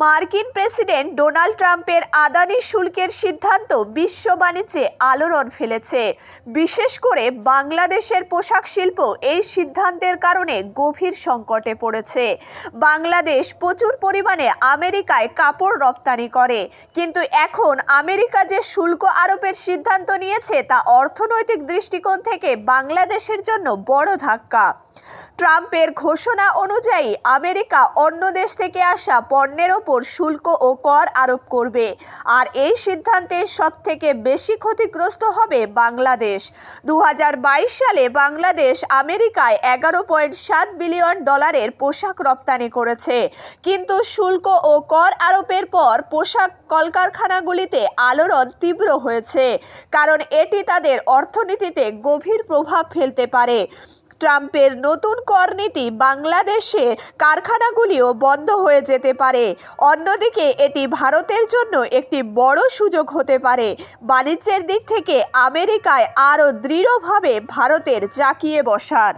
মার্কিন president Donald ট্রাম্পের আদানি শুল্কের সিদ্ধান্ত বিশ্ব বাণিজ্যে আলোড়ন ফেলেছে। বিশেষ করে বাংলাদেশের পোশাক শিল্প এই সিদ্ধান্তের কারণে গভীর সংকটে পড়েছে। বাংলাদেশ প্রচুর পরিমাণে আমেরিকায় কাপড় রপ্তানি করে, কিন্তু এখন আমেরিকা যে শুল্ক আরোপের সিদ্ধান্ত নিয়েছে তা অর্থনৈতিক দৃষ্টিকোণ থেকে বাংলাদেশের জন্য বড় ধাক্কা। ট্রাম্পের ঘোষণা অনুযায়ী আমেরিকা অন্য দেশ থেকে আসা পণ্যের ওপর শুল্ক ও কর আরোপ করবে, আর এই সিদ্ধান্তে সবথেকে বেশি ক্ষতিগ্রস্ত হবে বাংলাদেশ। 2022 সালে বাংলাদেশ আমেরিকায় $11.7 বিলিয়ন পোশাক রপ্তানি করেছে, কিন্তু শুল্ক ও কর আরোপের পর পোশাক কলকারখানাগুলিতে আলোড়ন তীব্র হয়েছে, কারণ এটি তাদের অর্থনীতিতে গভীর প্রভাব ফেলতে পারে। ট্রাম্পের নতুন কর নীতি বাংলাদেশের কারখানাগুলিও বন্ধ হয়ে যেতে পারে। অন্যদিকে এটি ভারতের জন্য একটি বড় সুযোগ হতে পারে। বাণিজ্যের দিক থেকে আমেরিকায় আরও দৃঢ়ভাবে ভারতের জাঁকিয়ে বসার।